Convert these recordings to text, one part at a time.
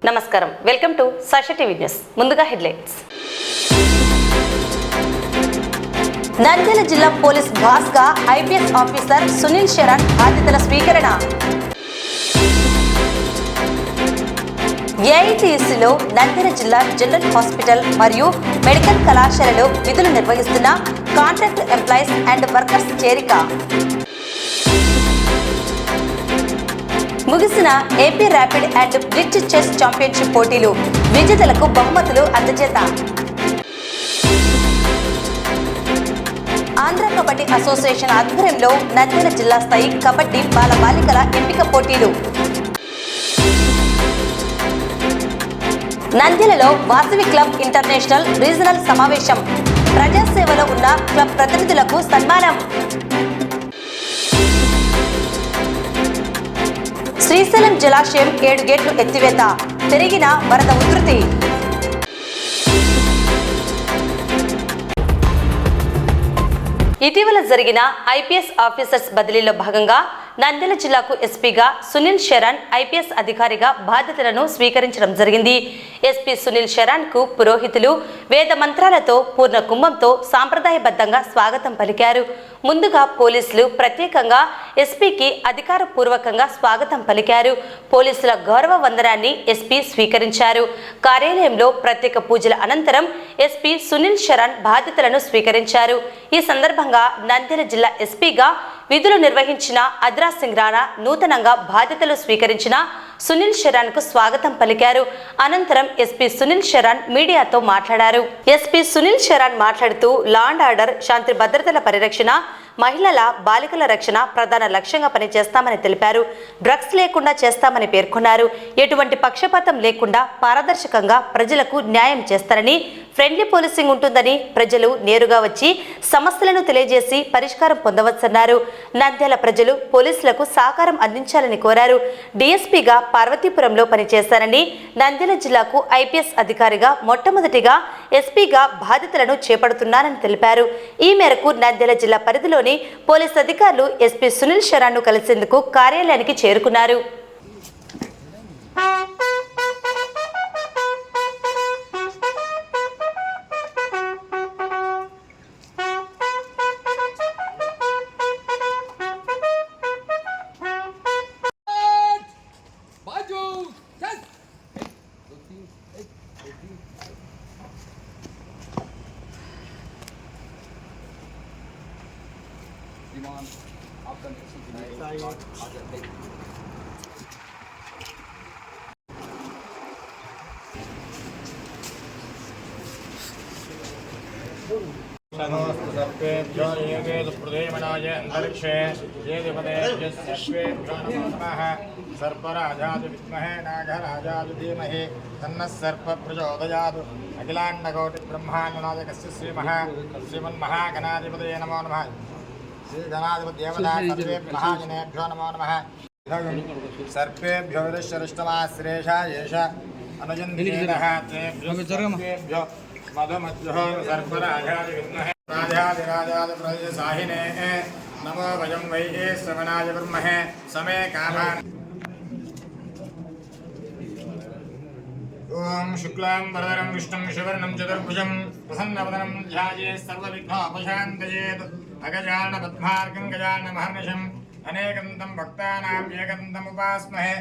నమస్కారం, welcome to Sakshi TV news. ముందుగా headlines. Nandyal జిల్లా పోలీస్ బాస్ గా ఐపీఎస్ ఆఫీసర్ సునీల్ శరణ్ బాధ్యతల స్వీకరణ. ఏఐటీఎస్సీలో నంద్యాల జిల్లా జనరల్ హాస్పిటల్ మరియు మెడికల్ కళాశాలలో విధులు నిర్వహిస్తున్న కాంట్రాక్ట్ ఎంప్లాయీస్ అండ్ వర్కర్స్ చేరిక. ముగిసిన AP rapid and bridge chess championship పోటీలు విజేతలకు బహుమతులు అందజేత. ఆంధ్ర కబడ్డీ అసోసియేషన్ ఆధ్వర్యంలో నంద్యాల జిల్లా స్థాయి కబడ్డీ బాలబాలికల ఎంపిక పోటీలు. నంద్యాలలో వాసవి క్లబ్ ఇంటర్నేషనల్ రీజనల్ సమావేశం. ప్రజాసేవలో ఉన్న క్లబ్ ప్రతినిధులకు సన్మానం. శ్రీశైలం జలాశయం 7 గేట్లు ఎత్తివేత, పెరిగిన వరద ఉధృతి. ఇటీవల జరిగిన ఐపీఎస్ ఆఫీసర్స్ బదిలీలో భాగంగా నంద్యాల జిల్లాకు ఎస్పీగా సునీల్ శరణ్ ఐపీఎస్ అధికారిగా బాధ్యతలను స్వీకరించడం జరిగింది. ఎస్పీ సునీల్ శరణ్ కు పురోహితులు వేద మంత్రాలతో పూర్ణ కుంభంతో సాంప్రదాయబద్ధంగా స్వాగతం పలికారు. ముందుగా పోలీసులు ప్రత్యేకంగా ఎస్పీకి అధికారపూర్వకంగా స్వాగతం పలికారు. పోలీసుల గౌరవ వందనాన్ని ఎస్పీ స్వీకరించారు. కార్యాలయంలో ప్రత్యేక పూజల అనంతరం ఎస్పీ సునీల్ శరణ్ బాధ్యతలను స్వీకరించారు. ఈ సందర్భంగా నంద్యాల జిల్లా ఎస్పీగా విధులు నిర్వహించిన అద్రా సింగ్ రాణా నూతనంగా బాధ్యతలు స్వీకరించిన సునీల్ శరణ్ కు స్వాగతం పలికారు. అనంతరం ఎస్పీ సునీల్ శరణ్ మీడియాతో మాట్లాడారు. ఎస్పీ సునీల్ శరణ్ మాట్లాడుతూ లా అండ్ ఆర్డర్, శాంతి భద్రతల పరిరక్షణ, మహిళల బాలికల రక్షణ ప్రధాన లక్ష్యంగా పనిచేస్తామని తెలిపారు. డ్రగ్స్ లేకుండా చేస్తామని పేర్కొన్నారు. ఎటువంటి పక్షపాతం లేకుండా పారదర్శకంగా ప్రజలకు న్యాయం చేస్తారని, ఫ్రెండ్లీ పోలీసింగ్ ఉంటుందని, ప్రజలు నేరుగా వచ్చి సమస్యలను తెలియజేసి పరిష్కారం పొందవచ్చన్నారు. నంద్యాల ప్రజలు పోలీసులకు సహకారం అందించాలని కోరారు. డీఎస్పీగా పార్వతీపురంలో పనిచేశారని, నంద్యాల జిల్లాకు ఐపీఎస్ అధికారిగా మొట్టమొదటిగా ఎస్పీగా బాధ్యతలను చేపడుతున్నారని తెలిపారు. ఈ మేరకు నంద్యాల జిల్లా పరిధిలోని పోలీస్ అధికారులు ఎస్పీ సునీల్ శరణ్ ను కలిసేందుకు కార్యాలయానికి చేరుకున్నారు. सर्वेभ्यो ये वेदप्रदेमनाय अंतरिक्षे ये देवतेभ्यः सर्वेभ्यो नमो नमः. सर्पराजाय विद्महे नागराजाय धीमहि तन्नः सर्पः प्रचोदयात्. अखिलाण्डकोटिब्रह्माण्डनायकस्य श्रीमन्महागणाधिपतये नमो नमः. श्रीगणाधिपतिदेवताय सर्वेभ्यः महाजनेभ्यो नमो नमः. सर्पेभ्यो विदश्चरिष्टमाश्रेषा येष अनुजन्तेनः तेभ्यो मधुमध्यो सर्पराजाय विद्महे राजाधिराजाय प्रजसाहिने नमो भजं वै श्रवणाय ब्रह्महे समे कामान्. ओम शुक्लां वरदरं विष्णुं शवर्णं चतुर्भुजं प्रसन्नवदनं ध्यायेत् सर्वविघ्नोपशान्तयेत्. अगजाननपद्मार्कं गजाननमहर्निशम् अनेकन्तं भक्तानां एकदन्तम् उपास्महे.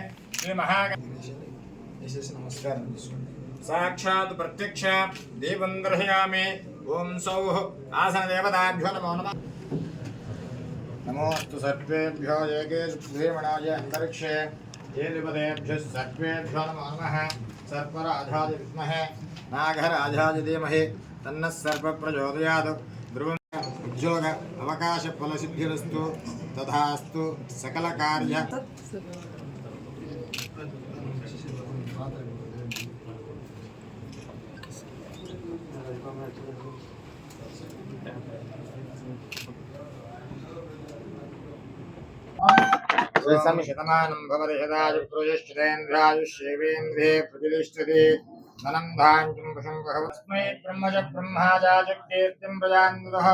नमस्कार. साक्षात् प्रत्यक्ष देवं दर्शयामि. ओम सौः आसन देवताभ्यो नमो नमः. नमोस्तु सर्वेभ्यो एकेशुद्धेमणाय अंतरिक्षे ये देवतेभ्यः सर्वेभ्यो नमो नमः. सर्पराजाय विद्महे नागराजाय धीमहि तन्नः सर्पः प्रचोदयात्. ध्रुवं उद्योग अवकाश फलसिद्धिरस्तु तथास्तु. सकल कार्य शतमानं भवति शतायुष्येवेन्द्रिये प्रतिष्ठति. धनं धान्यं वशं भवस्मै ब्रह्मज ब्रह्माजाजकीर्तिं प्रजान्वितः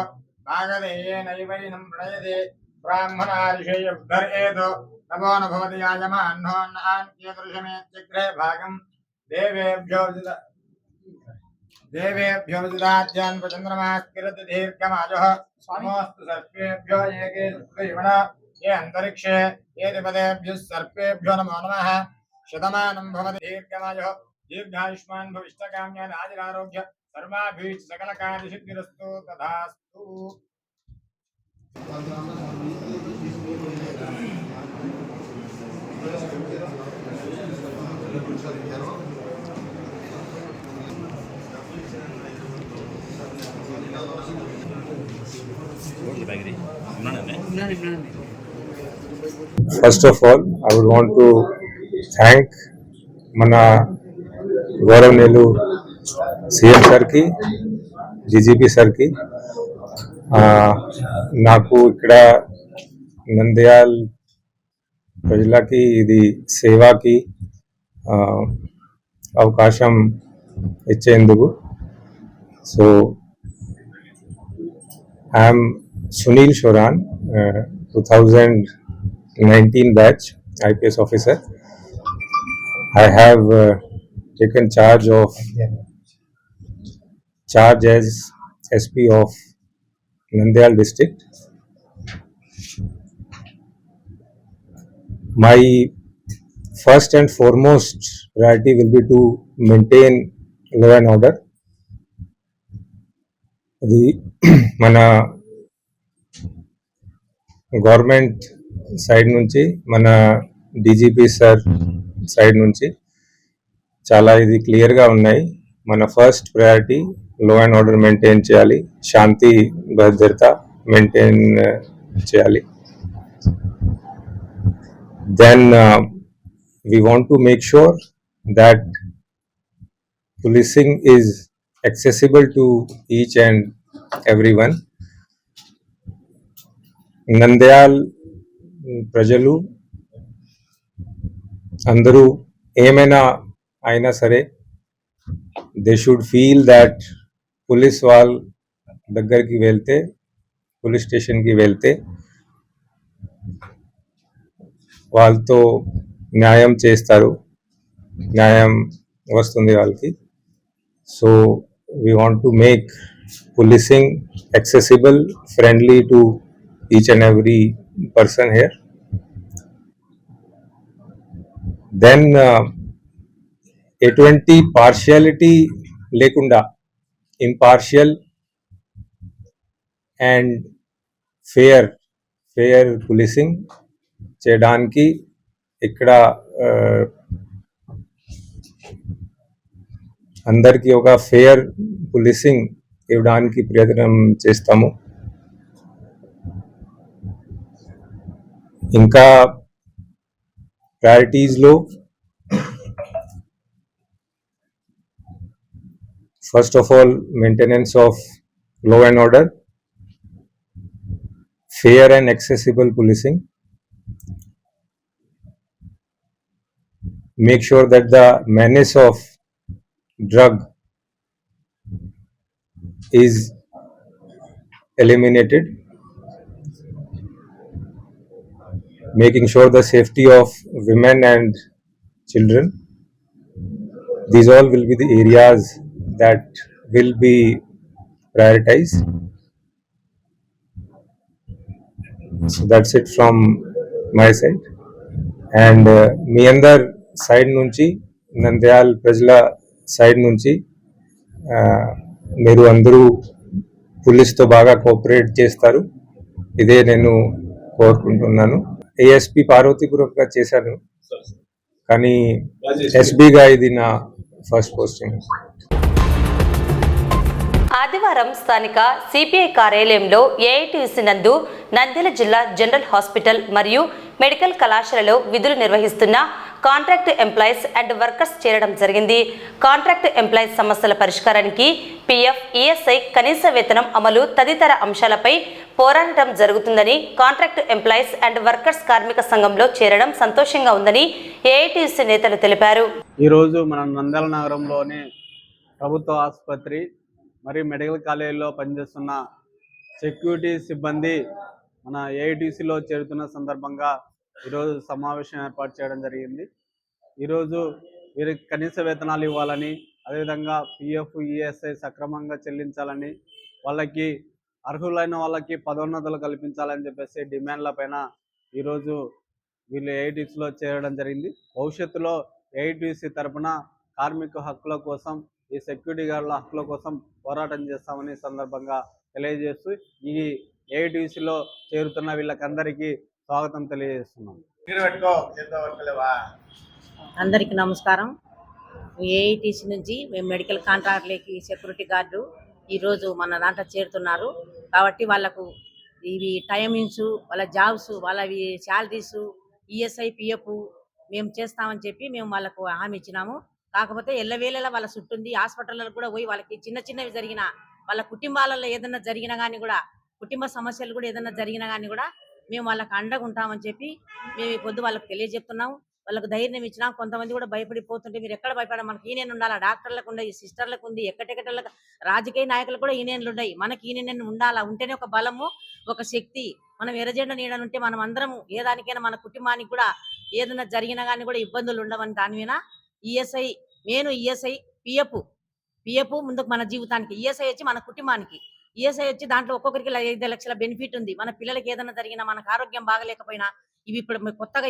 नागदेयेनैवैनं प्रणयते ब्राह्मणार्षेय उद्धरेत नमो न भवति याजमान्नोन्नान्यदृशमेत्यग्रे भागं देवेभ्यो विदधाद्यान् चन्द्रमास्किरति दीर्घमायुः नमोऽस्तु सर्पेभ्यो एके सुखयुण ये अन्तरिक्षे ये दिपदेभ्यः सर्पेभ्यो नमो नमः शतमानं भवति दीर्घमायुः दीर्घायुष्मान् भविष्यकाम्यान् आयुरारोग्य सर्वाभिः सकलकार्यसिद्धिरस्तु तथास्तु। First of all, I would want to thank Mana Gaurav Nelu CM sir ki, DGP sir ki, నాకు ఇక్కడ నంద్యాల్ ప్రజలకి ఇది సేవకి అవకాశం ఇచ్చేందుకు. So I'm Sunil Shoran, 2019 batch IPS officer. I have taken charge as SP of Nandyal district. My first and foremost priority will be to maintain law and order. మన government side నుంచి, మన డీజీపీ సార్ సైడ్ నుంచి చాలా ఇది క్లియర్గా ఉన్నాయి. మన first priority law and order maintain చేయాలి, శాంతి భద్రత మెయింటైన్ చేయాలి. Then we want to make sure that policing is accessible to each and everyone. Nandyal ప్రజలు అందరూ ఏమైనా అయినా సరే they should feel that police వాళ్ళ దగ్గరికి వెళ్తే, పోలీస్ స్టేషన్కి వెళ్తే వాళ్ళతో న్యాయం చేస్తారు, న్యాయం వస్తుంది వాళ్ళకి. So we want to make policing accessible, friendly to each and every person here. Then ఎటువంటి పార్షియాలిటీ లేకుండా ఇంపార్షియల్ అండ్ ఫేర్ పోలీసింగ్ చేయడానికి ఇక్కడ అందరికీ ఒక ఫేర్ పోలీసింగ్ ఇవ్వడానికి ప్రయత్నం చేస్తాము. ఇంకా ప్రయారిటీస్లో first of all maintenance of law and order, fair and accessible policing, make sure that the menace of drug is eliminated, making sure the safety of women and children. These all will be the areas that will be prioritized. So that's it from my side. And మీ అందర్ side నుంచి, నంద్యాల్ ప్రజల side నుంచి మీరు అందరూ పోలీస్తో బాగా cooperate చేస్తారు, ఇదే నేను కోరుకుంటున్నాను. ఏఎస్పీ పార్వతీపురంగా చేశాను, కానీ ఎస్బీగా ఇది నా ఫస్ట్ పోస్టింగ్. ఆదివారం స్థానిక సిపిఐ కార్యాలయంలో ఏఐటీసీ నందు నంద్యాల జిల్లా జనరల్ హాస్పిటల్ మరియు మెడికల్ కళాశాలలో విధులు నిర్వహిస్తున్న కాంట్రాక్ట్ ఎంప్లాయీస్ అండ్ వర్కర్స్ చేరడం జరిగింది. కాంట్రాక్ట్ ఎంప్లాయీస్ సమస్యల పరిష్కారానికి పీఎఫ్, ఈఎస్ఐ, కనీస వేతనం అమలు తదితర అంశాలపై పోరాటం జరుగుతుందని కాంట్రాక్ట్ ఎంప్లాయీస్ అండ్ వర్కర్స్ కార్మిక సంఘంలో చేరడం సంతోషంగా ఉందని ఏఐటీసీ నేతలు తెలిపారు. ఈరోజు మన నంద్యాల నగరంలోని ప్రభుత్వ ఆసుపత్రి మరియు మెడికల్ కాలేజీలో పనిచేస్తున్న సెక్యూరిటీ సిబ్బంది మన ఏఐటీసీలో చేరుతున్న సందర్భంగా ఈరోజు సమావేశం ఏర్పాటు చేయడం జరిగింది. ఈరోజు వీరికి కనీస వేతనాలు ఇవ్వాలని, అదేవిధంగా పిఎఫ్ ఈఎస్ఐ సక్రమంగా చెల్లించాలని, వాళ్ళకి అర్హులైన వాళ్ళకి పదోన్నతులు కల్పించాలని చెప్పేసి డిమాండ్లపైన ఈరోజు వీళ్ళు ఏఐటీసీలో చేరడం జరిగింది. భవిష్యత్తులో ఏఐటీసీ తరఫున కార్మిక హక్కుల కోసం, ఈ సెక్యూరిటీ గార్డుల హక్కుల కోసం పోరాటం చేస్తామని సందర్భంగా తెలియజేస్తూ ఈ ఏఐటీసీలో చేరుతున్న వీళ్ళకందరికీ స్వాగతం తెలియజేస్తున్నాం. అందరికీ నమస్కారం. ఏఐటీసీ నుంచి మేము మెడికల్ కాంట్రాక్ట్లకి సెక్యూరిటీ గార్డు ఈరోజు మన దాంట్లో చేరుతున్నారు. కాబట్టి వాళ్ళకు ఇవి టైమింగ్స్, వాళ్ళ జాబ్స్, వాళ్ళవి శాలరీస్, ఈఎస్ఐ పిఎఫ్ మేము చేస్తామని చెప్పి మేము వాళ్ళకు హామీ ఇచ్చినాము. కాకపోతే ఎల్లవేళలా వాళ్ళ చుట్టుంది. హాస్పిటల్లో కూడా పోయి వాళ్ళకి చిన్న చిన్నవి జరిగిన, వాళ్ళ కుటుంబాలలో ఏదైనా జరిగినా కానీ కూడా, కుటుంబ సమస్యలు కూడా ఏదైనా జరిగినా కానీ కూడా మేము వాళ్ళకి అండగా ఉంటామని చెప్పి మేము ఈ పొద్దు వాళ్ళకి తెలియజెప్తున్నాము. వాళ్ళకు ధైర్యం ఇచ్చినా. కొంతమంది కూడా భయపడిపోతుంటే మీరు ఎక్కడ భయపడ, మనకి యూనియన్ ఉండాలా, డాక్టర్లకు ఉన్నాయి, సిస్టర్లకు ఉంది, ఎక్కటెక్కటలకు రాజకీయ నాయకులకు కూడా యూనియన్లు ఉన్నాయి. మనకి యూనియన్ ఉండాలా, ఉంటేనే ఒక బలము, ఒక శక్తి. మనం ఎర్రజెండా నీడని ఉంటే మనం అందరం ఏ దానికైనా, మన కుటుంబానికి కూడా ఏదైనా జరిగినా కానీ కూడా ఇబ్బందులు ఉండవని దాని మీద ఈఎస్ఐ నేను ఈఎస్ఐ పిఎఫ్ ముందుకు మన జీవితానికి, ఈఎస్ఐ వచ్చి మన కుటుంబానికి, ఈఎస్ఐ వచ్చి దాంట్లో ఒక్కొక్కరికి 5 లక్షల బెనిఫిట్ ఉంది. మన పిల్లలకి ఏదైనా జరిగినా, మనకు ఆరోగ్యం బాగలేకపోయినా, ఇవి ఇప్పుడు కొత్తగా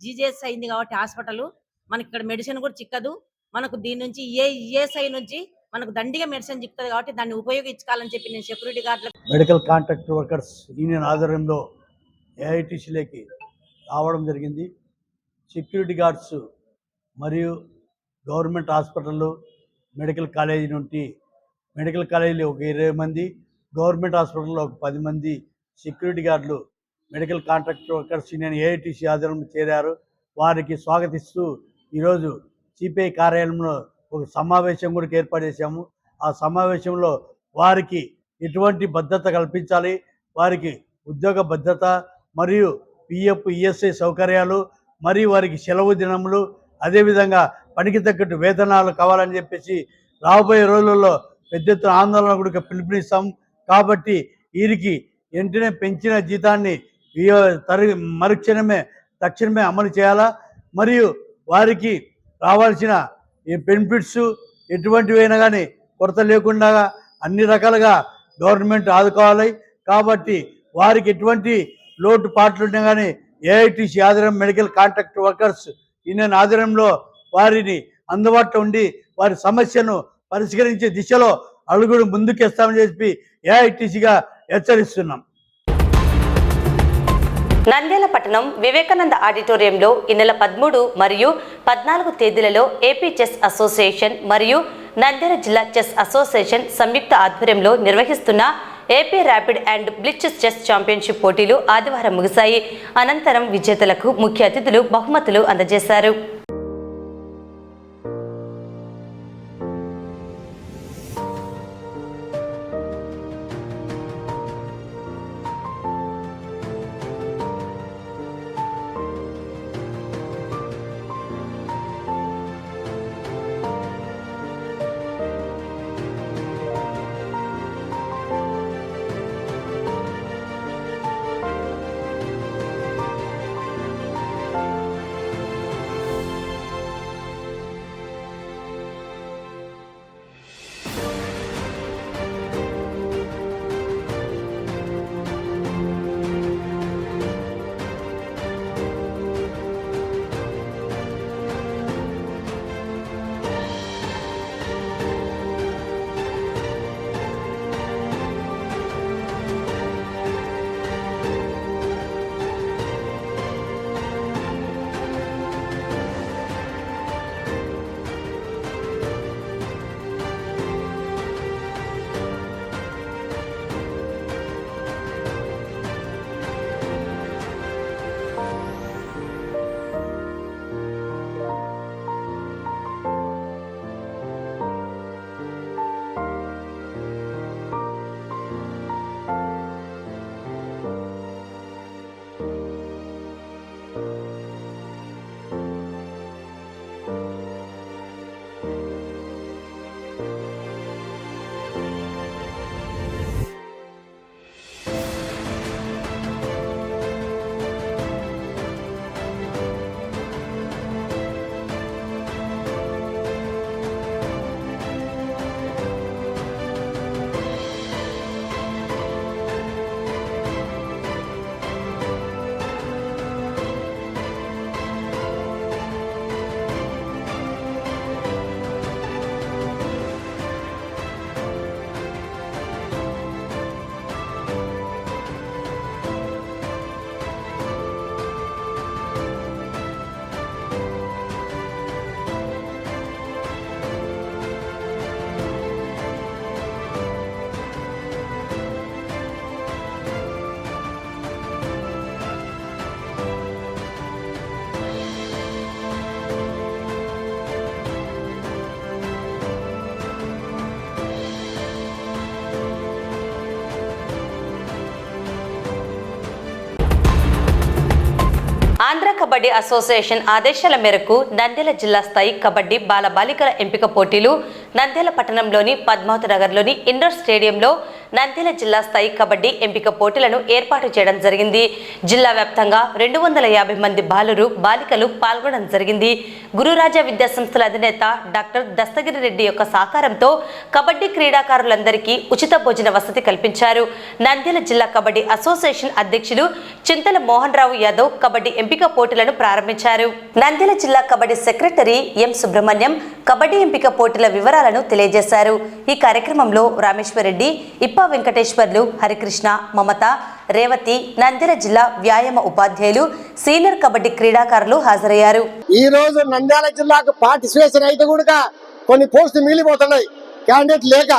జీజేఎస్ అయింది కాబట్టి హాస్పిటల్ మనకి ఇక్కడ మెడిసిన్ కూడా చిక్కదు. మనకు దీని నుంచి ఈఎస్ఐ నుంచి మనకు దండిగా మెడిసిన్ చిక్కుతుంది కాబట్టి దాన్ని ఉపయోగించుకోవాలని చెప్పి నేను సెక్యూరిటీ గార్డులకు, మెడికల్ కాంట్రాక్ట్ వర్కర్స్ యూనియన్ ఆధ్వర్యంలో ఏఐటీసీలోకి రావడం జరిగింది. సెక్యూరిటీ గార్డ్స్ మరియు గవర్నమెంట్ హాస్పిటళ్ళు, మెడికల్ కాలేజీ నుండి, మెడికల్ కాలేజీలో ఒక 20 మంది, గవర్నమెంట్ హాస్పిటల్లో ఒక 10 మంది సెక్యూరిటీ గార్డులు medical contract workers union AITC ఆధ్వర్యంలో చేరారు. వారికి స్వాగతిస్తూ ఈరోజు సిపిఐ కార్యాలయంలో ఒక సమావేశం కూడా ఏర్పాటు చేశాము. ఆ సమావేశంలో వారికి ఎటువంటి భద్రత కల్పించాలి, వారికి ఉద్యోగ భద్రత మరియు పిఎఫ్ ఈఎస్ఐ సౌకర్యాలు మరియు వారికి సెలవు దినములు, అదేవిధంగా పనికి తగ్గట్టు వేతనాలు కావాలని చెప్పేసి రాబోయే రోజులలో పెద్ద ఎత్తున ఆందోళన కూడా పిలుపునిస్తాం. కాబట్టి వీరికి వెంటనే పెంచిన జీతాన్ని తక్షణమే అమలు చేయాలా, మరియు వారికి రావాల్సిన ఈ బెనిఫిట్స్ ఎటువంటివైనా కానీ కొరత లేకుండా అన్ని రకాలుగా గవర్నమెంట్ ఆదుకోవాలి. కాబట్టి వారికి ఎటువంటి లోటుపాట్లు ఉన్నా కానీ ఏఐటీసీ ఆధ్వర్యం మెడికల్ కాంట్రాక్ట్ వర్కర్స్ యూనియన్ ఆధ్వర్యంలో వారిని అందుబాటులో ఉండి వారి సమస్యను పరిష్కరించే దిశలో అడుగులు ముందుకేస్తామని చెప్పి ఏఐటీసీగా హెచ్చరిస్తున్నాం. నంద్యాల పట్టణం వివేకానంద ఆడిటోరియంలో ఈ నెల 13 మరియు 14 తేదీలలో ఏపీ చెస్ అసోసియేషన్ మరియు నంద్యాల జిల్లా చెస్ అసోసియేషన్ సంయుక్త ఆధ్వర్యంలో నిర్వహిస్తున్న AP rapid and blitz chess championship పోటీలు ఆదివారం ముగిశాయి. అనంతరం విజేతలకు ముఖ్య అతిథులు బహుమతులు అందజేశారు. కబడ్డీ అసోసియేషన్ ఆదేశాల మేరకు నంద్యాల జిల్లా స్థాయి కబడ్డీ బాలబాలికల ఎంపిక పోటీలు నంద్యాల పట్టణంలోని పద్మావతి నగర్లోని ఇండోర్ స్టేడియంలో నంద్యాల జిల్లా స్థాయి కబడ్డీ ఎంపిక పోటీలను ఏర్పాటు చేయడం జరిగింది. జిల్లా వ్యాప్తంగా 250 మంది బాలికలు పాల్గొనడం జరిగింది. గురురాజా విద్యాసంస్థల అధినేత డాక్టర్ దస్తగిరి రెడ్డి యొక్క సహకారంతో కబడ్డీ క్రీడాకారులందరికీ ఉచిత భోజన వసతి కల్పించారు. నంద్యాల జిల్లా కబడ్డీ అసోసియేషన్ అధ్యక్షులు చింతల మోహన్ రావు యాదవ్ కబడ్డీ ఎంపిక పోటీలను ప్రారంభించారు. నంద్యాల జిల్లా కబడ్డీ సెక్రటరీ ఎం సుబ్రహ్మణ్యం కబడ్డీ ఎంపిక పోటీల వివరాలను తెలియజేశారు. ఈ కార్యక్రమంలో రామేశ్వరరెడ్డి, ఇప్పా వెంకటేశ్వర్లు, హరికృష్ణ, మమత, రేవతి, నంద్యాల జిల్లా వ్యాయామ ఉపాధ్యాయులు, సీనియర్ కబడ్డీ క్రీడాకారులు హాజరయ్యారు. ఈ రోజు నంద్యాల జిల్లాకు పార్టిసిపేషన్ అయితే కూడా కొన్ని పోస్టులు మిగిలిపోతున్నాయి. క్యాండిడేట్ లేక,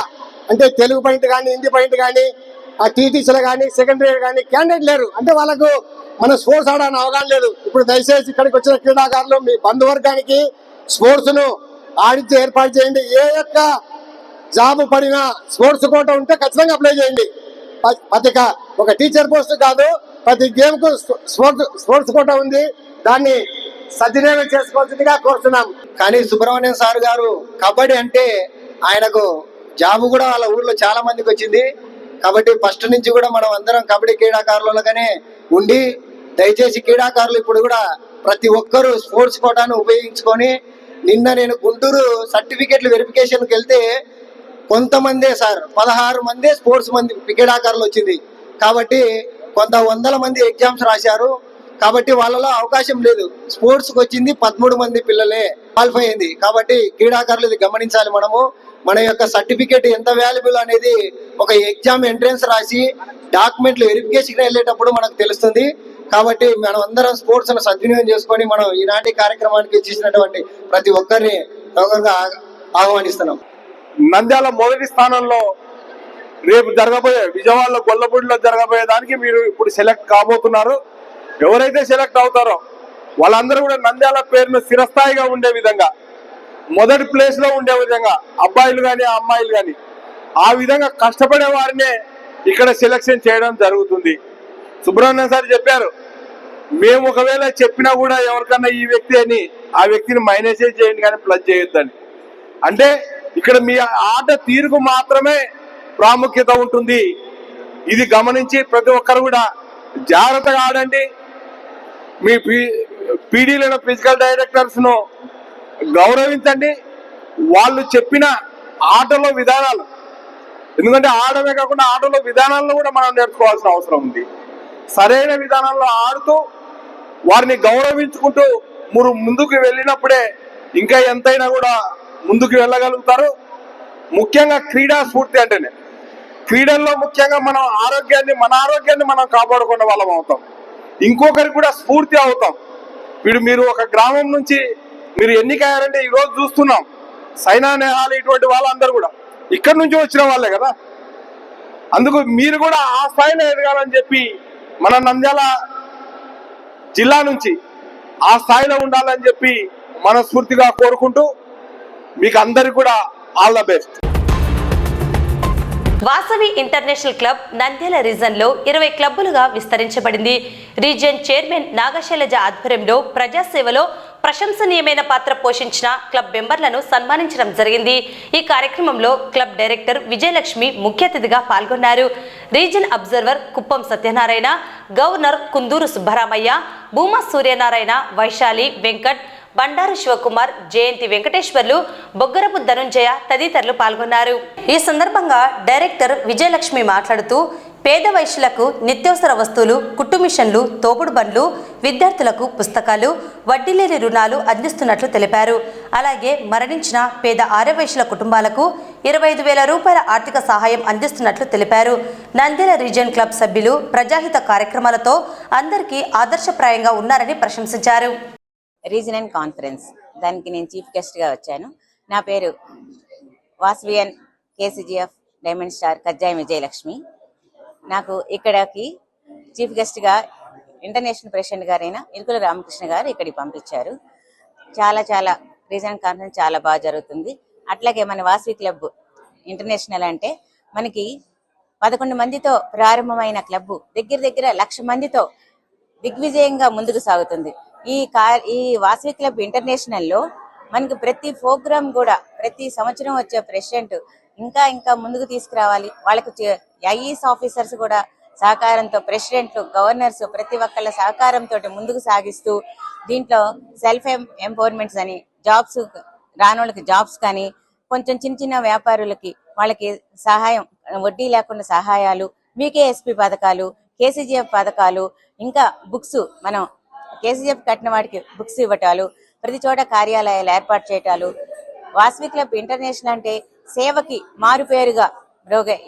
అంటే తెలుగు పాయింట్ కానీ, హిందీ పాయింట్ కానీ, ఆ టీటీసీలు కానీ, సెకండరీ కానీ క్యాండిడేట్ లేరు. అంటే వాళ్ళకు మన స్పోర్ట్స్ ఆడాలని అవగాహన లేదు. ఇప్పుడు దయచేసి ఇక్కడికి వచ్చిన క్రీడాకారులు మీ బంధువర్గానికి స్పోర్ట్స్ ను ఆడించి ఏర్పాటు చేయండి. ఏ యొక్క జాబ్ పడినా స్పోర్ట్స్ కోట ఉంటే ఖచ్చితంగా అప్లై చేయండి. ప్రతి ఒక టీచర్ పోస్ట్ కాదు, ప్రతి గేమ్ కు స్పోర్ట్స్ కోట ఉంది. దాన్ని సద్వినియోగం చేసుకోవాల్సిందిగా కోరుతున్నాం. కానీ సుబ్రహ్మణ్యం సార్ గారు కబడ్డీ అంటే ఆయనకు జాబ్ కూడా వాళ్ళ ఊర్లో చాలా మందికి వచ్చింది. కాబట్టి ఫస్ట్ నుంచి కూడా మనం అందరం కబడ్డీ క్రీడాకారులుగానే ఉండి, దయచేసి క్రీడాకారులు ఇప్పుడు కూడా ప్రతి ఒక్కరూ స్పోర్ట్స్ కోటాను ఉపయోగించుకొని, నిన్న నేను గుంటూరు సర్టిఫికెట్లు వెరిఫికేషన్కి వెళ్తే కొంతమందే సార్ 16 మందే స్పోర్ట్స్ క్రీడాకారులు వచ్చింది. కాబట్టి కొంత 100 మంది ఎగ్జామ్స్ రాశారు. కాబట్టి వాళ్ళలో అవకాశం లేదు. స్పోర్ట్స్కి వచ్చింది 13 మంది పిల్లలే క్వాలిఫై అయింది. కాబట్టి క్రీడాకారులు ఇది గమనించాలి. మన యొక్క సర్టిఫికేట్ ఎంత వాల్యుబుల్ అనేది ఒక ఎగ్జామ్ ఎంట్రన్స్ రాసి డాక్యుమెంట్లు వెరిఫికేషన్ వెళ్ళేటప్పుడు మనకు తెలుస్తుంది. కాబట్టి మనం అందరం స్పోర్ట్స్ ను సద్వినియోగం చేసుకొని మనం ఈనాటి కార్యక్రమానికి చేసినటువంటి ప్రతి ఒక్కరిని ఆహ్వానిస్తున్నాం. నంద్యాల మొదటి స్థానంలో రేపు జరగబోయే విజయవాడలో గొల్లపూడిలో జరగబోయే దానికి మీరు ఇప్పుడు సెలెక్ట్ కాబోతున్నారు. ఎవరైతే సెలెక్ట్ అవుతారో వాళ్ళందరూ కూడా నంద్యాల పేరును స్థిరస్థాయిగా ఉండే విధంగా, మొదటి ప్లేస్ లో ఉండే విధంగా, అబ్బాయిలు కానీ అమ్మాయిలు కానీ ఆ విధంగా కష్టపడే వారినే ఇక్కడ సెలెక్షన్ చేయడం జరుగుతుంది. సుబ్రహ్మణ్యం సార్ చెప్పారు, మేము ఒకవేళ చెప్పినా కూడా ఎవరికన్నా ఈ వ్యక్తి అని ఆ వ్యక్తిని మైనస్ చేయండి కానీ ప్లస్ చేయొద్దని. అంటే ఇక్కడ మీ ఆట తీరుకు మాత్రమే ప్రాముఖ్యత ఉంటుంది. ఇది గమనించి ప్రతి ఒక్కరు కూడా జాగ్రత్తగా ఆడండి. మీ పీడీలను, ఫిజికల్ డైరెక్టర్స్ ను గౌరవించండి. వాళ్ళు చెప్పిన ఆటలో విధానాలు, ఎందుకంటే ఆడమే కాకుండా ఆటలో విధానాలను కూడా మనం నేర్చుకోవాల్సిన అవసరం ఉంది. సరైన విధానంలో ఆడుతూ వారిని గౌరవించుకుంటూ మీరు ముందుకు వెళ్ళినప్పుడే ఇంకా ఎంతైనా కూడా ముందుకు వెళ్ళగలుగుతారు. ముఖ్యంగా క్రీడా స్ఫూర్తి అంటేనే, క్రీడల్లో ముఖ్యంగా మన ఆరోగ్యాన్ని మనం కాపాడుకున్న వాళ్ళం అవుతాం. ఇంకొకరికి కూడా స్ఫూర్తి అవుతాం. మీరు ఒక గ్రామం నుంచి మీరు ఎన్నికయ్యారంటే ఈరోజు చూస్తున్నాం, సైనా నెహ్వాల్ ఇటువంటి వాళ్ళందరూ కూడా ఇక్కడి నుంచి వచ్చిన వాళ్ళే కదా. అందుకు మీరు కూడా ఆ స్థాయిలో ఎదగాలని చెప్పి మన నంద్యాల జిల్లా నుంచి ఆ స్థాయిలో ఉండాలని చెప్పి మనస్ఫూర్తిగా కోరుకుంటూ మీకు అందరికి కూడా all the best. Vasavi international club Nandyal reason లో 20 క్లబ్బులుగా విస్తరించబడింది. రీజియన్ చైర్మన్ నాగశైలజ ఆధ్వర్యంలో ప్రజాసేవలో ప్రశంసనీయమైన పాత్ర పోషించిన క్లబ్ మెంబర్లను సన్మానించడం జరిగింది. ఈ కార్యక్రమంలో క్లబ్ డైరెక్టర్ విజయలక్ష్మి ముఖ్య అతిథిగా పాల్గొన్నారు. Region observer Kuppam Satyanarayana, governor Kunduru Subbaramaiah, Bhuma Suryanarayana, Vaishali, Venkat, Bandaru Shivakumar, Jayanthi Venkateswarlu, Boggarapu Dhanunjaya తదితరులు పాల్గొన్నారు. ఈ సందర్భంగా డైరెక్టర్ విజయలక్ష్మి మాట్లాడుతూ పేద వైశ్యులకు నిత్యావసర వస్తువులు, కుట్టు మిషన్లు, తోపుడు బండ్లు, విద్యార్థులకు పుస్తకాలు, వడ్డీ లేని రుణాలు అందిస్తున్నట్లు తెలిపారు. అలాగే మరణించిన పేద ఆర్యవైశ్యుల కుటుంబాలకు 25,000 రూపాయల ఆర్థిక సహాయం అందిస్తున్నట్లు తెలిపారు. నంద్యాల రీజియన్ క్లబ్ సభ్యులు ప్రజాహిత కార్యక్రమాలతో అందరికీ ఆదర్శప్రాయంగా ఉన్నారని ప్రశంసించారు. రీజనల్ కాన్ఫరెన్స్ దానికి నేను చీఫ్ గెస్ట్గా వచ్చాను. నా పేరు Vasavian KCGF diamond star కజ్జాయి Vijayalakshmi. నాకు ఇక్కడికి చీఫ్ గెస్ట్గా ఇంటర్నేషనల్ ప్రెసిడెంట్ గారైన ఇరుకుల రామకృష్ణ గారు ఇక్కడికి పంపించారు. చాలా రీజనల్ కాన్ఫరెన్స్ చాలా బాగా జరుగుతుంది. అట్లాగే మన వాసవి క్లబ్ ఇంటర్నేషనల్ అంటే మనకి 11 మందితో ప్రారంభమైన క్లబ్ దగ్గర 1,00,000 మందితో దిగ్విజయంగా ముందుకు సాగుతుంది. ఈ వాసవి క్లబ్ ఇంటర్నేషనల్లో మనకి ప్రతి ప్రోగ్రామ్ కూడా ప్రతి సంవత్సరం వచ్చే ప్రెసిడెంట్ ఇంకా ముందుకు తీసుకురావాలి. వాళ్ళకి ఐఏఎస్ ఆఫీసర్స్ కూడా సహకారంతో, ప్రెసిడెంట్లు, గవర్నర్స్ ప్రతి ఒక్కళ్ళ సహకారంతో ముందుకు సాగిస్తూ దీంట్లో సెల్ఫ్ ఎంపవర్మెంట్స్ అని జాబ్స్ రానోళ్ళకి జాబ్స్ కానీ, కొంచెం చిన్న వ్యాపారులకి వాళ్ళకి సహాయం, వడ్డీ లేకుండా సహాయాలు, మీకేఎస్పీ పథకాలు, కేసీజీఎఫ్ పథకాలు, ఇంకా బుక్స్, మనం కేసీజీఎఫ్ కట్టిన వాడికి బుక్స్ ఇవ్వటాలు, ప్రతి చోట కార్యాలయాలు ఏర్పాటు చేయటాలు. వాసవి క్లబ్ ఇంటర్నేషనల్ అంటే సేవకి మారుపేరుగా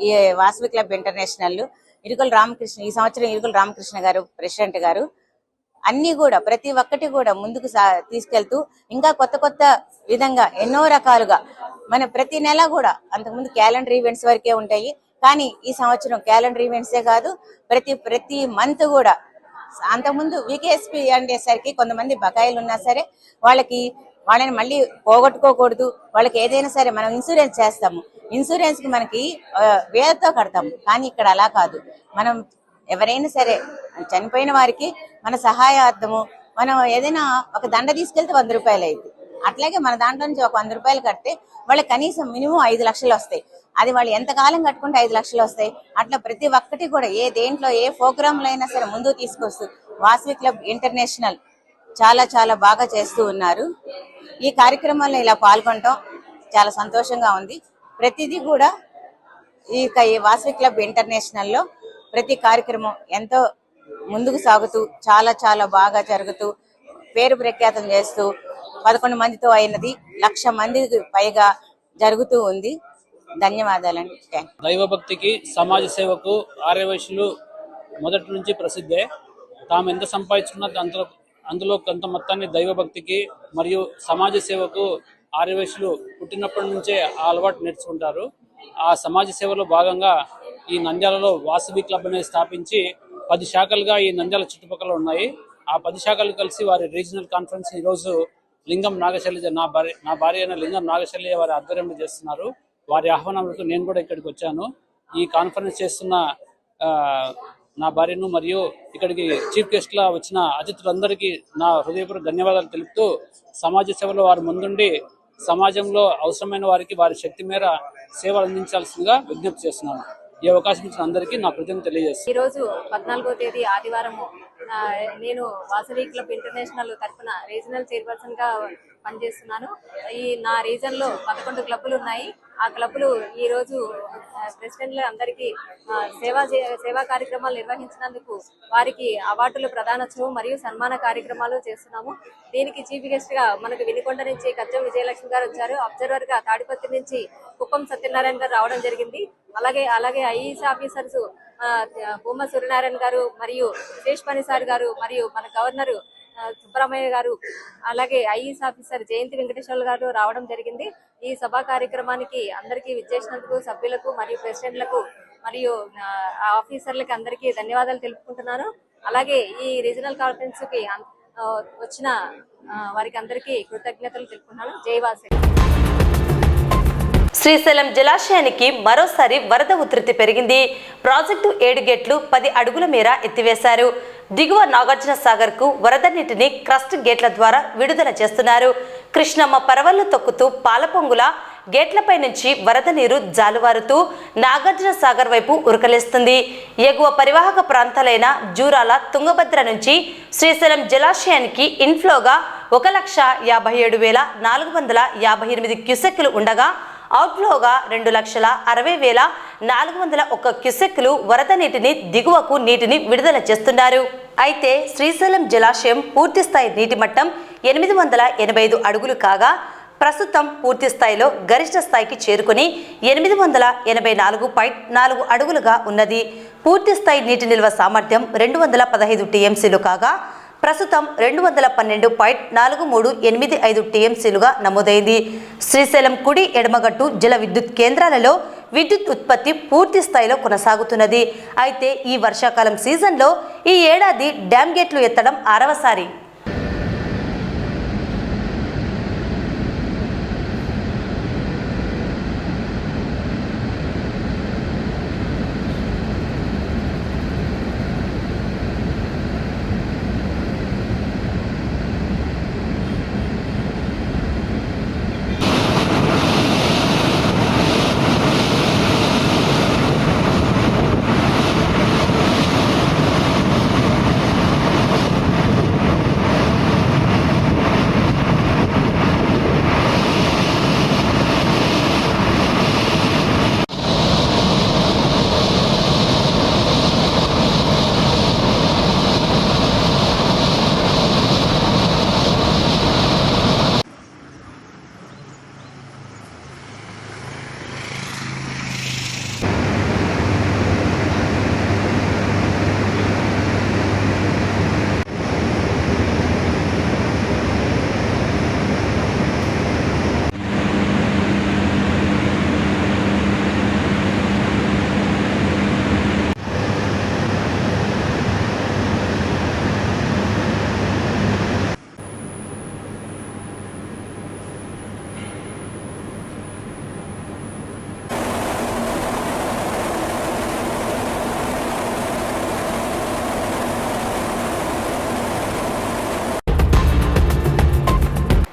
ఈ వాసవి క్లబ్ ఇంటర్నేషనల్ ఇరుకుల రామకృష్ణ, ఈ సంవత్సరం ఇరుకుల రామకృష్ణ గారు ప్రెసిడెంట్ గారు అన్ని కూడా ప్రతి ఒక్కటి కూడా ముందుకు తీసుకెళ్తూ ఇంకా కొత్త విధంగా ఎన్నో రకాలుగా మన ప్రతి నెల కూడా, అంతకుముందు క్యాలెండర్ ఈవెంట్స్ వరకే ఉంటాయి, కానీ ఈ సంవత్సరం క్యాలెండర్ ఈవెంట్సే కాదు, ప్రతి మంత్ కూడా. అంతకుముందు వికేఎస్పీ అనేసరికి కొంతమంది బకాయిలు ఉన్నా సరే వాళ్ళని మళ్ళీ పోగొట్టుకోకూడదు, వాళ్ళకి ఏదైనా సరే మనం ఇన్సూరెన్స్ చేస్తాము, ఇన్సూరెన్స్ కి మనకి వేలతో కడతాము. కానీ ఇక్కడ అలా కాదు, మనం ఎవరైనా సరే చనిపోయిన వారికి మన సహాయార్థము మనం ఏదైనా ఒక దండ తీసుకెళ్తే 100 రూపాయలు అయింది. అట్లాగే మన దాంట్లో నుంచి ఒక 100 రూపాయలు కడితే వాళ్ళకి కనీసం మినిమం 5 లక్షలు వస్తాయి. అది వాళ్ళు ఎంతకాలం కట్టుకుంటే 5 లక్షలు వస్తాయి. అట్లా ప్రతి ఒక్కటి కూడా దేంట్లో ఏ ప్రోగ్రాంలో అయినా సరే ముందుకు తీసుకొస్తూ వాసవి క్లబ్ ఇంటర్నేషనల్ చాలా బాగా చేస్తూ ఉన్నారు. ఈ కార్యక్రమంలో ఇలా పాల్గొనడం చాలా సంతోషంగా ఉంది. ప్రతిదీ కూడా ఈ వాసవి క్లబ్ ఇంటర్నేషనల్లో ప్రతి కార్యక్రమం ఎంతో ముందుకు సాగుతూ చాలా బాగా జరుగుతూ పేరు ప్రఖ్యాతం చేస్తూ 11 మందితో అయినది 1,00,000 మందికి పైగా జరుగుతూ ఉంది. ధన్యవాదాలండి. దైవభక్తికి, సమాజ సేవకు ఆర్యవైశ్యులు మొదటి నుంచి ప్రసిద్ధే. తాము ఎంత సంపాదించుకున్నా అందులో కొంత మొత్తాన్ని దైవభక్తికి మరియు సమాజ సేవకు ఆర్యవైశ్యులు పుట్టినప్పటి నుంచే ఆ అలవాటు నేర్చుకుంటారు. ఆ సమాజ సేవలో భాగంగా ఈ నంద్యాలలో వాసవి క్లబ్ అనేది స్థాపించి 10 శాఖలుగా ఈ నంద్యాల చుట్టుపక్కల ఉన్నాయి. ఆ 10 శాఖలు కలిసి వారి రీజనల్ కాన్ఫరెన్స్ ఈరోజు లింగం నాగశైలజ, నా భార్య అయిన లింగం నాగశైలజ వారి ఆధ్వర్యంలో చేస్తున్నారు. వారి ఆహ్వానంతో నేను కూడా ఇక్కడికి వచ్చాను. ఈ కాన్ఫరెన్స్ చేస్తున్న నా భార్యను మరియు ఇక్కడికి చీఫ్ గెస్ట్ లా వచ్చిన అతిథులందరికీ నా హృదయపూర్వక ధన్యవాదాలు తెలుపుతూ, సమాజ సేవలో వారు ముందుండి సమాజంలో అవసరమైన వారికి వారి శక్తి మేర సేవలు అందించాల్సిందిగా విజ్ఞప్తి చేస్తున్నాను. ఈ అవకాశం ఇచ్చిన అందరికీ నా కృతజ్ఞతలు తెలియజేస్తున్నాను. ఈ రోజు 14వ తేదీ ఆదివారము నేను వాసవి క్లబ్ ఇంటర్నేషనల్ తరఫున రీజనల్ చైర్పర్సన్ గా పనిచేస్తున్నాను. నా రీజన్ లో 11 క్లబ్బులు ఉన్నాయి. ఆ క్లబ్లు ఈ రోజు ప్రెసిడెంట్లు అందరికీ సేవా కార్యక్రమాలు నిర్వహించినందుకు వారికి అవార్డులు ప్రదానోత్సవం మరియు సన్మాన కార్యక్రమాలు చేస్తున్నాము. దీనికి చీఫ్ గెస్ట్ గా మనకు వినుకొండ నుంచి కచ్చం విజయలక్ష్మి గారు వచ్చారు. అబ్జర్వర్ గా తాడిపత్రి నుంచి కుప్పం సత్యనారాయణ గారు రావడం జరిగింది. అలాగే ఐఏఎస్ ఆఫీసర్స్ బొమ్మ సూర్యనారాయణ గారు మరియు సురేష్ పనిసార్ గారు మరియు మన గవర్నర్ సుబ్రహ్మణ్య గారు, అలాగే ఐఏఎస్ ఆఫీసర్ జయంతి వెంకటేశ్వర్లు గారు రావడం జరిగింది. ఈ సభా కార్యక్రమానికి అందరికీ విచ్చేసినందుకు సభ్యులకు మరియు ప్రెసిడెంట్లకు మరియు ఆఫీసర్లకి అందరికీ ధన్యవాదాలు తెలుపుకుంటున్నాను. అలాగే ఈ రీజనల్ కాన్ఫరెన్స్ కి వచ్చిన వారికి అందరికీ కృతజ్ఞతలు తెలుపుకుంటున్నాను. జై వాసవి. శ్రీశైలం జలాశయానికి మరోసారి వరద ఉధృతి పెరిగింది. ప్రాజెక్టు 7 గేట్లు 10 అడుగుల మేర ఎత్తివేశారు. దిగువ నాగార్జున సాగర్ కు వరద నీటిని క్రస్ట్ గేట్ల ద్వారా విడుదల చేస్తున్నారు. కృష్ణమ్మ పరవళ్లు తొక్కుతూ పాలపొంగుల గేట్లపై నుంచి వరద నీరు జాలువారుతూ నాగార్జున సాగర్ వైపు ఉరకలేస్తుంది. ఎగువ పరివాహక ప్రాంతాలైన జూరాల, తుంగభద్ర నుంచి శ్రీశైలం జలాశయానికి ఇన్ఫ్లోగా 1,57,458 క్యూసెక్కులు ఉండగా అవుట్ఫ్లోగా 2,60,60,401 క్యూసెక్కులు వరద నీటిని దిగువకు నీటిని విడుదల చేస్తున్నారు. అయితే శ్రీశైలం జలాశయం పూర్తిస్థాయి నీటి మట్టం 885 అడుగులు కాగా ప్రస్తుతం పూర్తి స్థాయిలో గరిష్ట స్థాయికి చేరుకుని 884.4 అడుగులుగా ఉన్నది. పూర్తి స్థాయి నీటి నిల్వ సామర్థ్యం 215 టీఎంసీలు కాగా ప్రస్తుతం 212.4385 టీఎంసీలుగా నమోదైంది. శ్రీశైలం కుడి ఎడమగట్టు జల విద్యుత్ కేంద్రాలలో విద్యుత్ ఉత్పత్తి పూర్తి స్థాయిలో కొనసాగుతున్నది. అయితే ఈ వర్షాకాలం సీజన్లో ఈ ఏడాది డ్యామ్ గేట్లు ఎత్తడం 6వసారి.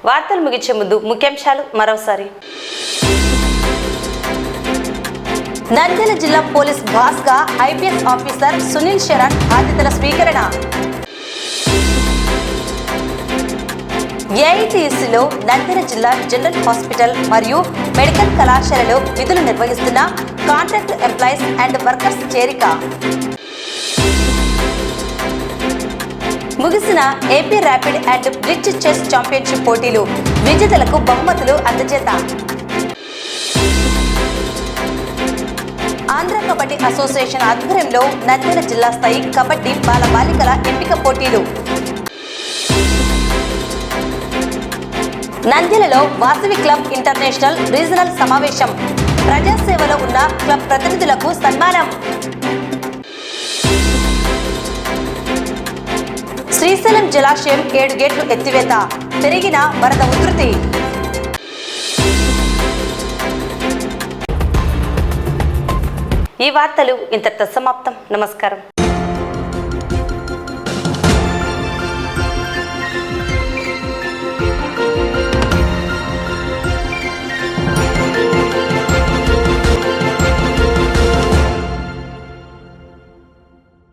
వార్తలు ముగించే ముందు ముఖ్యాంశాలు మరోసారి. నంద్యాల జిల్లా పోలీస్ బాస్ గా ఐపీఎస్ ఆఫీసర్ సునీల్ శరణ్ బాధ్యతల స్వీకరణ. ఏఐటీసీలో నంద్యాల జిల్లా జనరల్ హాస్పిటల్ మరియు మెడికల్ కళాశాలలో విధులు నిర్వహిస్తున్న కాంట్రాక్ట్ ఎంప్లాయీస్ అండ్ వర్కర్స్ చేరిక. ముగిసిన AP rapid and bridge chess championship పోటీలు విజేతలకు బహుమతులు అందజేత. ఆంధ్ర కబడ్డీ అసోసియేషన్ ఆధ్వర్యంలో నంద్యాల జిల్లా స్థాయి కబడ్డీ బాలబాలికల ఎంపిక పోటీలు. నంద్యాలలో వాసవి క్లబ్ ఇంటర్నేషనల్ రీజనల్ సమావేశం. ప్రజాసేవలో ఉన్న క్లబ్ ప్రతినిధులకు సన్మానం. శ్రీశైలం జలాశయం 7 గేట్లు ఎత్తివేత. పెరిగిన వరద ఉధృతి. ఈ వార్తలు ఇంతటితో సమాప్తం. నమస్కారం.